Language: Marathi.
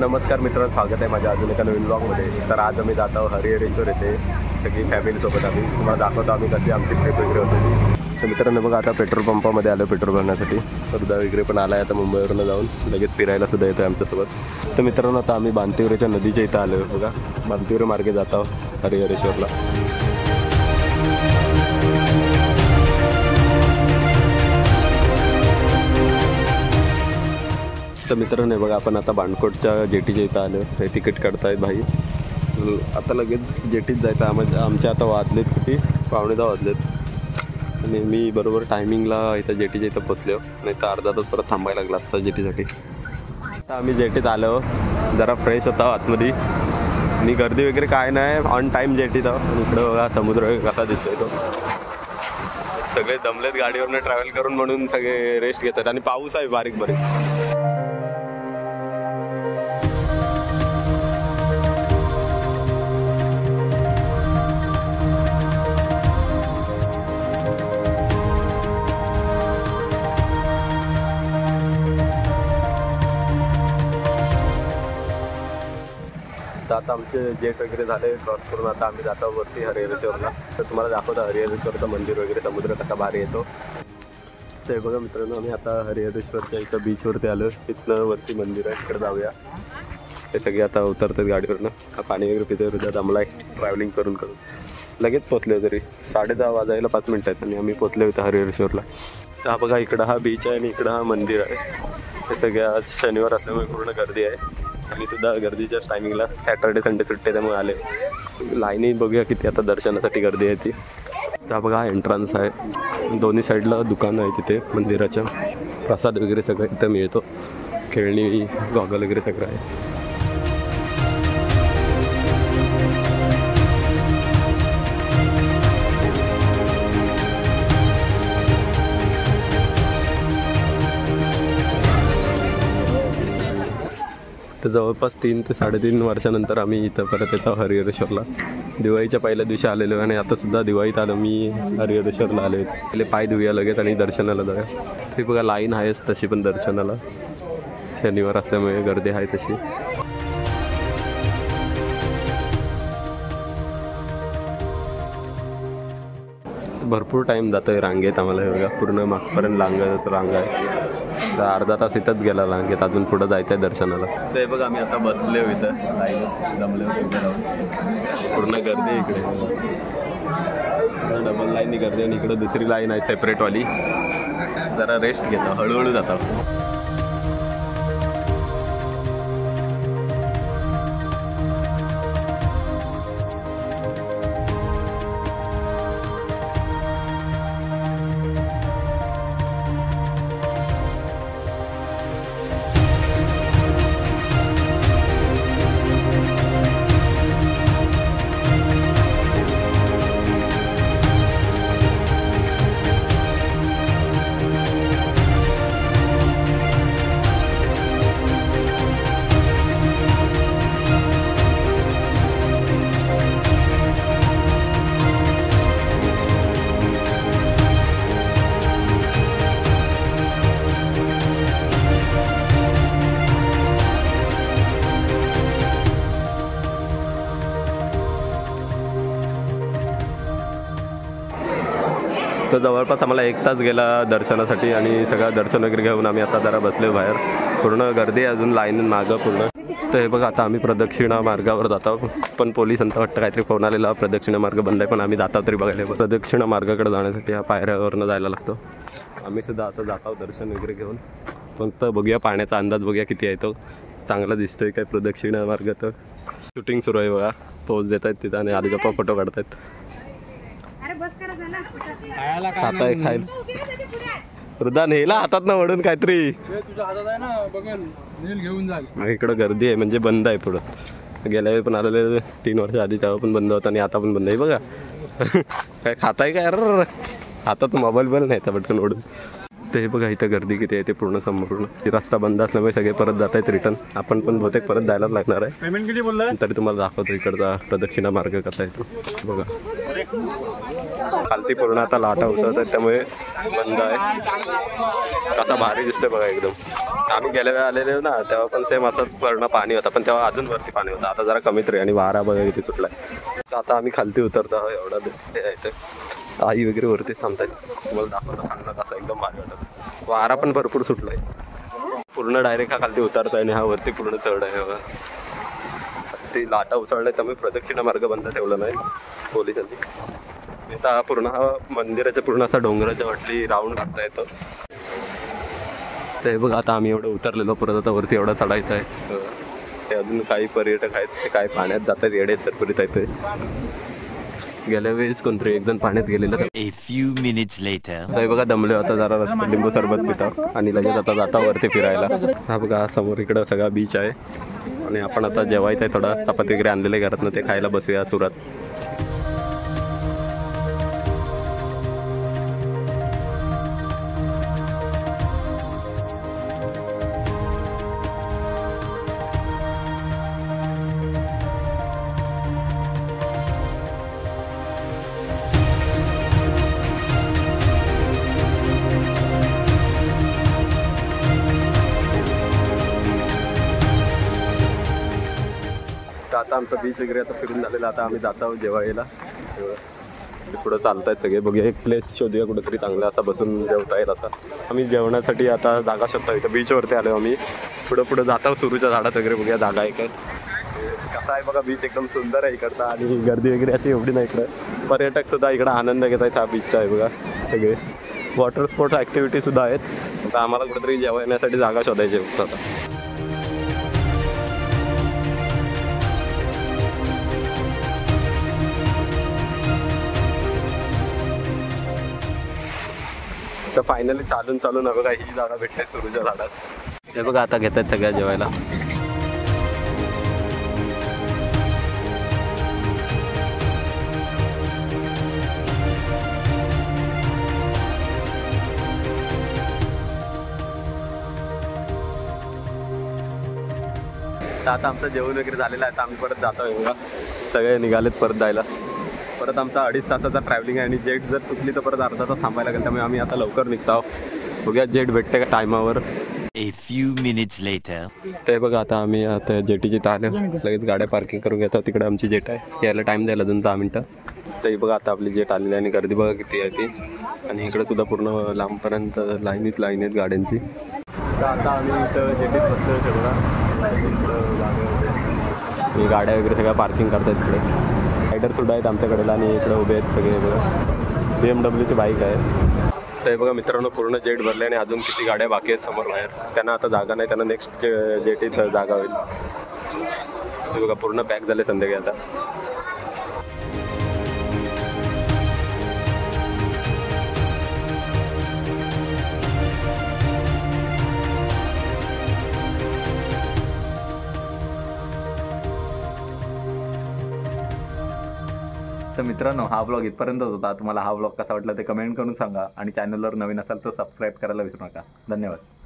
नमस्कार मित्रांनो, स्वागत आहे माझ्या अजून एका नवीन ब्लॉगमध्ये। तर आज आम्ही जात आहोत हरिहरेश्वर येथे सगळी फॅमिलीसोबत। आम्ही तुम्हाला दाखवतो आम्ही कशी आमची ट्रिप वगैरे होती। तर मित्रांनो बघा, आता पेट्रोल पंपामध्ये आलो पेट्रोल भरण्यासाठी। रुदा वगैरे पण आला आहे, आता मुंबईवरून जाऊन लगेच फिरायला सुद्धा येतो आमच्यासोबत। तर मित्रांनो आता आम्ही बांतिवरेच्या नदीच्या इथं आलो बघा, बांतिवरे मार्गे जात आहोत हरिहरेश्वरला। तर मित्रांनो बघा, आपण आता बाणकोटच्या जेटीच्या इथं आलो। हे तिकीट काढतायत भाई, आता लगेच जेटीत जायचं। आमच्या आता वाजलेत किती, 9:15 वाजलेत आणि मी बरोबर टायमिंगला इथं जेटीच्या इथं पोचलो, नाही तर अर्धा तास परत थांबायला लागला असता जेटीसाठी। आता आम्ही जेटीत आलो, जरा फ्रेश होता आतमध्ये आणि गर्दी वगैरे काय नाही, ऑन टाईम जेटीत आहो। इकडं बघा समुद्र कसा दिसतोय तो, सगळे दमलेत गाडीवरनं ट्रॅव्हल करून म्हणून सगळे रेस्ट घेतात आणि पाऊस आहे बारीक बारीक। आता आमचे जेट वगैरे झाले क्रॉस करून, आता आम्ही जातो वरती हरिहरेश्वरला। तर तुम्हाला दाखवतो हरिहरेश्वरचं मंदिर वगैरे, समुद्र कसा भारी येतो ते बघा मित्रांनो। आम्ही आता हरिहरेश्वरच्या इथं बीचवरती आलो, तिथनं वरती मंदिर आहे, तिकडे जाऊया। ते सगळे आता उतरतात गाडीवरनं, पाणी वगैरे पिते रुदा दमला आहे ट्रॅव्हलिंग करून लगेच पोचले तरी 10:30 वाजायला 5 मिनिटं आहेत आणि आम्ही पोचले होतो हरिहरेश्वरला। तर हा बघा, इकडं हा बीच आहे आणि इकडं हा मंदिर आहे। ते सगळे आज शनिवार असल्यामुळे पूर्ण गर्दी आहे, आम्ही सुद्धा गर्दीच्याच टायमिंगला, सॅटर्डे संडे सुट्टे त्यामुळे आले। लाईनी बघूया किती आता दर्शनासाठी गर्दी आहे ती। तर बघा हा एंट्रन्स आहे, दोन्ही साईडला दुकानं आहे तिथे मंदिराच्या, प्रसाद वगैरे सगळं इथं मिळतो, खेळणी गॉगल वगैरे सगळं आहे। तर जवळपास 3 ते 3.5 वर्षानंतर आम्ही इथं परत येतो हरिहरेश्वरला। दिवाळीच्या पहिल्या दिवशी आलेलो आणि आता सुद्धा दिवाळीत आलो मी हरिहरेश्वरला आलो। पहिले पाय धुया लगेच आणि दर्शनाला जाऊया। ते बघा लाईन आहेच तशी, पण दर्शनाला शनिवार असल्यामुळे गर्दी आहे तशी। भरपूर टाईम जातो आहे रांगेत आम्हाला, हे बघा पूर्ण मागपर्यंत रांग आहे। तर अर्धा तास इथंच गेला रांगेत, अजून पुढं जायचं आहे दर्शनाला। ते बघा आम्ही आता बसले इथं लाईन, दमले होते, पूर्ण गर्दी आहे इकडे, डबल लाईननी गर्दी आणि इकडं दुसरी लाईन आहे सेपरेटवाली। जरा रेस्ट घेतो, हळूहळू जातो। तर जवळपास आम्हाला 1 तास गेला दर्शनासाठी आणि सगळं दर्शन वगैरे घेऊन आम्ही आता जरा बसले बाहेर। पूर्ण गर्दी आहे अजून लाईन मागं पूर्ण। तर हे बघा आता आम्ही प्रदक्षिणा मार्गावर जातो, पण पोलिसांचा वाटतं काहीतरी फोन आलेला, प्रदक्षिणा मार्ग बंद आहे, पण आम्ही जातो तरी बघायला। प्रदक्षिणा मार्गाकडे जाण्यासाठी ह्या पायऱ्यावरनं जायला लागतो। आम्ही सुद्धा आता जात आहोत दर्शन वगैरे घेऊन, फक्त बघूया पाण्याचा अंदाज बघूया किती आहे, तो चांगला दिसतोय काय प्रदक्षिणा मार्ग। तर शूटिंग सुरू आहे बघा, पोज देत आहेत तिथं आणि आजोबा फोटो काढतायत। खाता आहे खायला, रुदा नेला हातात ना वडून काहीतरी, इकडं गर्दी आहे म्हणजे बंद आहे पुढं। गेल्या वेळी पण आलेले 3 वर्ष आधी, तेव्हा पण बंद होता आणि आता पण बंद आहे बघा। काय खाताय काय, अरे हातात मोबाईल पण नाही पटकन ओढून। तर हे बघा इथं गर्दी किती आहे ते पूर्ण संपूर्ण रस्ता बंद असल्यामुळे सगळे परत जात आहेत रिटर्न. आपण पण बहुतेक परत जायलाच लागणार आहे. पेमेंट किती बोलला तरी तुम्हाला दाखवतो इकडचा प्रदक्षिणा मार्ग कसा आहे तो. बघा खालती पूर्ण आता लाटा उसळत आहेत त्यामुळे बंद आहे. कसा भारी दिसतोय बघा एकदम. आम्ही गेल्या वेळा आलेले ना तेव्हा पण सेम असंच पूर्ण पाणी होता, पण तेव्हा अजून वरती पाणी होतं. आता जरा कमीत रे आणि वारा बघा किती सुटलाय. आता आम्ही खालती उतरतो आहोत. एवढा इथे आई वगैरे वरतीच थांबतात. तुम्हाला दाखवतो खालनं कसं एकदम भारी वाटत. वारा पण भरपूर सुटलाय. पूर्ण डायरेक्ट हा खालती उतरतोय आणि हा वरती पूर्ण चढ आहे बघा. ती लाटा उसळल्या त्यामुळे प्रदक्षिणा मार्ग बंद ठेवला नाही पोलिसांनी. आता पूर्ण हा मंदिराच्या पूर्ण असा डोंगराच्या वाटली राऊंड लागता येतो. ते बघा आता आम्ही एवढं उतरलेलो परत आता वरती एवढा चढायचा आहे. ते अजून काही पर्यटक आहेत ते काय पाण्यात जातात येडे सरपरीत आहेत. गेल्या वेळेस कोणतरी एकदम पाण्यात गेलेलं. A few minutes later. ते बघा दमले होता जरा लिंबू सरबत पिता आणि लगेच आता जाता वरती फिरायला. हा बघा समोर इकडं सगळा बीच आहे आणि आपण आता जेवायचं आहे. थोडा चपाती वगैरे आणलेले घरातनं ते खायला बसूया सुरात. आता आमचा बीच वगैरे आता फिरून झालेला. आता आम्ही जात आहोत जेवायला. पुढं चालतायत सगळे. बघूया एक प्लेस शोधूया कुठेतरी चांगला असा बसून जेवता येईल असा. आम्ही जेवणासाठी आता जागा शोधतो. इथं बीचवरती आलो आम्ही. पुढं जात आहोत सुरूच्या झाडात वगैरे. बघूया जागा आहे काय. कसा आहे बघा बीच एकदम सुंदर आहे इकडचा आणि गर्दी वगैरे अशी एवढी नाही इकडं. पर्यटक सुद्धा इकडं आनंद घेत आहेत. हा बीचचा आहे बघा. सगळे वॉटर स्पोर्ट्स ॲक्टिव्हिटी सुद्धा आहेत. आता आम्हाला कुठेतरी जेवण्यासाठी जागा शोधायची फक्त आता. तर फायनली चालून बघा ही जागा भेटते सुरूच्या झाडात. हे बघा आता घेत आहेत सगळ्या जेवायला. तर आता आमचं जेवण वगैरे झालेलं आहे. तर आम्ही परत जातो आहे बघा. सगळे निघालेत परत जायला. परत आमचा 2.5 तासाचा ट्रॅव्हलिंग आहे आणि जेट जर चुकली तर परत अर्धा तास थांबायला लागेल. त्यामुळे आम्ही आता लवकर निघतो आहोत. बघूया जेट भेटते का टायमावर. A few minutes later. ते बघा आता आम्ही आता जेटीची आलो. लगेच गाड्या पार्किंग करून घेतो. तिकडे आमची जेट आहे. यायला टाईम द्यायला अजून 10 मिनटं. तरी बघा आता आपली जेट आलेली आहे आणि गर्दी बघा किती आहे ती. आणि इकडे सुद्धा पूर्ण लांबपर्यंत लाईन आहेत गाड्यांची. तर आता आम्ही इथं जेटीत बसतो सगळं. गाड्या वगैरे सगळ्या पार्किंग करतात इकडे. रायडर सुद्धा आहेत आमच्याकडे आणि इकडे उभे आहेत सगळे बघा. BMW ची बाईक आहे. तर बघा मित्रांनो पूर्ण जेट भरले आणि अजून किती गाड्या बाकी आहेत समोर बाहेर. त्यांना आता जागा नाही. त्यांना नेक्स्ट जेटीत जागा होईल. हे बघा पूर्ण पॅक झाले संध्याकाळी आता. तर मित्रांनो हा ब्लॉग इथपर्यंतच होता. तुम्हाला हा ब्लॉग कसा वाटला ते कमेंट करून सांगा आणि चॅनलवर नवीन असाल तर सबस्क्राईब करायला विसरू नका. धन्यवाद.